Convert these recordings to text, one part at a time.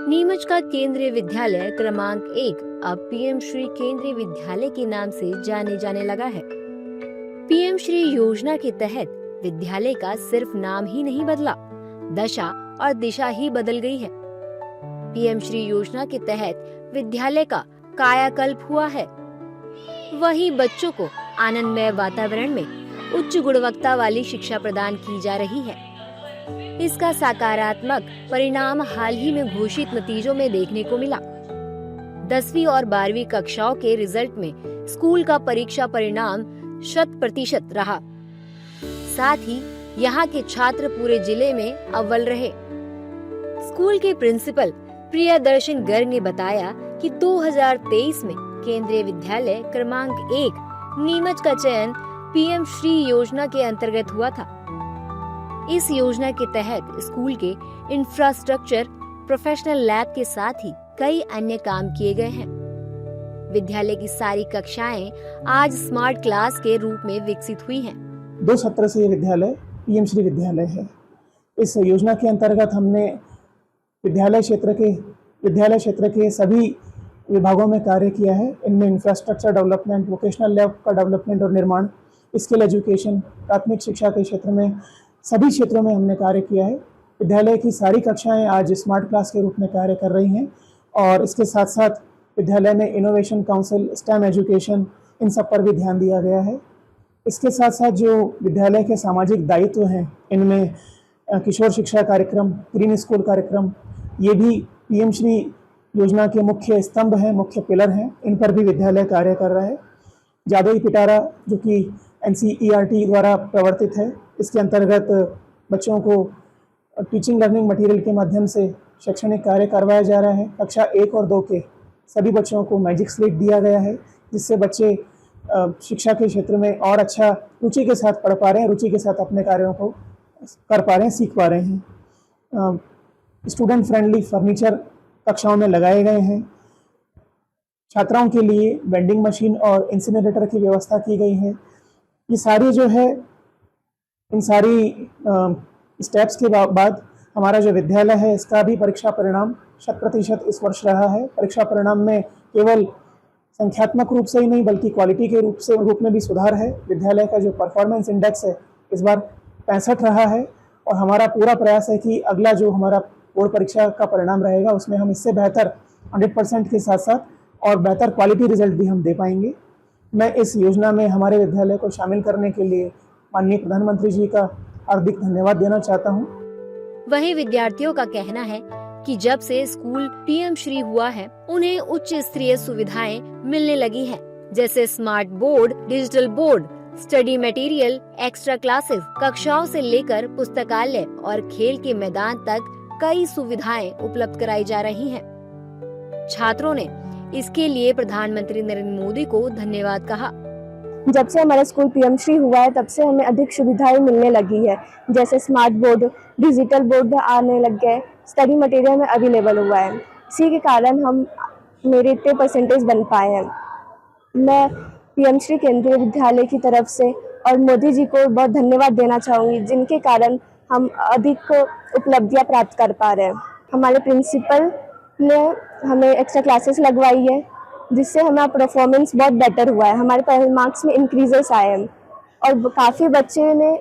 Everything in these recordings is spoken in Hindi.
नीमच का केंद्रीय विद्यालय क्रमांक 1 अब पीएम श्री केंद्रीय विद्यालय के नाम से जाने जाने लगा है। पीएम श्री योजना के तहत विद्यालय का सिर्फ नाम ही नहीं बदला, दशा और दिशा ही बदल गई है। पीएम श्री योजना के तहत विद्यालय का कायाकल्प हुआ है। वहीं बच्चों को आनंदमय वातावरण में उच्च गुणवत्ता वाली शिक्षा प्रदान की जा रही है। इसका सकारात्मक परिणाम हाल ही में घोषित नतीजों में देखने को मिला। 10वीं और 12वीं कक्षाओं के रिजल्ट में स्कूल का परीक्षा परिणाम 100% रहा। साथ ही यहाँ के छात्र पूरे जिले में अव्वल रहे। स्कूल के प्रिंसिपल प्रियदर्शन गर्ग ने बताया कि 2023 में केंद्रीय विद्यालय क्रमांक 1 नीमच का चयन पीएम श्री योजना के अंतर्गत हुआ था। इस योजना के तहत स्कूल के इंफ्रास्ट्रक्चर, प्रोफेशनल लैब के साथ ही कई अन्य काम किए गए हैं। विद्यालय की सारी कक्षाएं आज स्मार्ट क्लास के रूप में विकसित हुई हैं। 2017 से ये विद्यालय पीएम श्री विद्यालय है। इस योजना के अंतर्गत हमने विद्यालय क्षेत्र के सभी विभागों में कार्य किया है। इनमें इंफ्रास्ट्रक्चर डेवलपमेंट, वोकेशनल लैब का डेवलपमेंट और निर्माण, स्किल एजुकेशन, प्राथमिक शिक्षा के क्षेत्र में सभी क्षेत्रों में हमने कार्य किया है। विद्यालय की सारी कक्षाएं आज स्मार्ट क्लास के रूप में कार्य कर रही हैं और इसके साथ साथ विद्यालय में इनोवेशन काउंसिल, स्टेम एजुकेशन, इन सब पर भी ध्यान दिया गया है। इसके साथ साथ जो विद्यालय के सामाजिक दायित्व हैं, इनमें किशोर शिक्षा कार्यक्रम, ग्रीन स्कूल कार्यक्रम, ये भी पीएम श्री योजना के मुख्य स्तंभ हैं, मुख्य पिलर हैं। इन पर भी विद्यालय कार्य कर रहा है। जादोई पिटारा जो कि NCERT द्वारा प्रवर्तित है, इसके अंतर्गत बच्चों को टीचिंग लर्निंग मटेरियल के माध्यम से शैक्षणिक कार्य करवाया जा रहा है। कक्षा 1 और 2 के सभी बच्चों को मैजिक स्लेट दिया गया है, जिससे बच्चे शिक्षा के क्षेत्र में और अच्छा रुचि के साथ पढ़ पा रहे हैं, रुचि के साथ अपने कार्यों को कर पा रहे हैं, सीख पा रहे हैं। स्टूडेंट फ्रेंडली फर्नीचर कक्षाओं में लगाए गए हैं। छात्राओं के लिए वेंडिंग मशीन और इंसिनरेटर की व्यवस्था की गई है। ये सारी जो है, इन सारी स्टेप्स के बाद हमारा जो विद्यालय है, इसका भी परीक्षा परिणाम 100% इस वर्ष रहा है। परीक्षा परिणाम में केवल संख्यात्मक रूप से ही नहीं बल्कि क्वालिटी के रूप में भी सुधार है। विद्यालय का जो परफॉर्मेंस इंडेक्स है इस बार 65 रहा है और हमारा पूरा प्रयास है कि अगला जो हमारा बोर्ड परीक्षा का परिणाम रहेगा उसमें हम इससे बेहतर 100% के साथ साथ और बेहतर क्वालिटी रिजल्ट भी हम दे पाएंगे। मैं इस योजना में हमारे विद्यालय को शामिल करने के लिए माननीय प्रधानमंत्री जी का हार्दिक धन्यवाद देना चाहता हूँ। वहीं विद्यार्थियों का कहना है कि जब से स्कूल पीएम श्री हुआ है, उन्हें उच्च स्तरीय सुविधाएं मिलने लगी हैं, जैसे smart board, digital board, study material, extra classes, कक्षाओं से लेकर पुस्तकालय और खेल के मैदान तक कई सुविधाएं उपलब्ध कराई जा रही हैं। छात्रों ने इसके लिए प्रधानमंत्री नरेंद्र मोदी को धन्यवाद कहा। जब से हमारा स्कूल पीएम श्री हुआ है, तब से हमें अधिक सुविधाएं मिलने लगी है, जैसे स्मार्ट बोर्ड, डिजिटल बोर्ड आने लग गए, स्टडी मटेरियल में अवेलेबल हुआ है। इसी के कारण हम मेरे इतने परसेंटेज बन पाए हैं। मैं पीएम श्री केंद्रीय विद्यालय की तरफ से और मोदी जी को बहुत धन्यवाद देना चाहूँगी, जिनके कारण हम अधिक उपलब्धियाँ प्राप्त कर पा रहे हैं। हमारे प्रिंसिपल ने हमें एक्स्ट्रा क्लासेस लगवाई है, जिससे हमारा परफॉर्मेंस बहुत बेटर हुआ है। हमारे मार्क्स में इंक्रीजेस आए हैं और काफ़ी बच्चे ने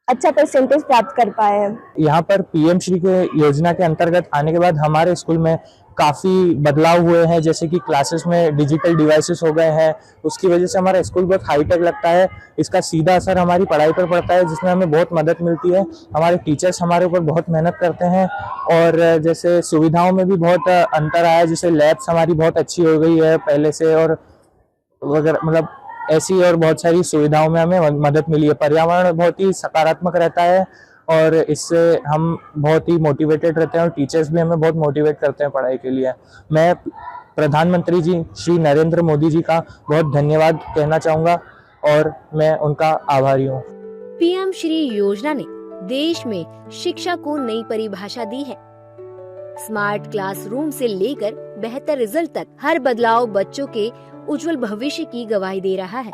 अच्छा परसेंटेज प्राप्त कर पाए हैं। यहाँ पर पीएम श्री के योजना के अंतर्गत आने के बाद हमारे स्कूल में काफ़ी बदलाव हुए हैं, जैसे कि क्लासेस में डिजिटल डिवाइसेस हो गए हैं। उसकी वजह से हमारा स्कूल बहुत हाईटेक लगता है। इसका सीधा असर हमारी पढ़ाई पर पड़ता है, जिसमें हमें बहुत मदद मिलती है। हमारे टीचर्स हमारे ऊपर बहुत मेहनत करते हैं और जैसे सुविधाओं में भी बहुत अंतर आया, जैसे लैब्स हमारी बहुत अच्छी हो गई है पहले से, और वगैरह मतलब ऐसी और बहुत सारी सुविधाओं में हमें मदद मिली है। पर्यावरण बहुत ही सकारात्मक रहता है और इससे हम बहुत ही मोटिवेटेड रहते हैं और टीचर्स भी हमें बहुत मोटिवेट करते हैं पढ़ाई के लिए। मैं प्रधानमंत्री जी श्री नरेंद्र मोदी जी का बहुत धन्यवाद कहना चाहूँगा और मैं उनका आभारी हूँ। पीएम श्री योजना ने देश में शिक्षा को नई परिभाषा दी है। स्मार्ट क्लासरूम से लेकर बेहतर रिजल्ट तक हर बदलाव बच्चों के उज्जवल भविष्य की गवाही दे रहा है।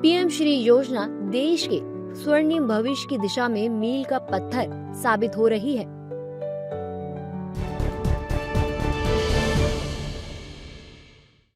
पीएम श्री योजना देश के स्वर्णिम भविष्य की दिशा में मील का पत्थर साबित हो रही है।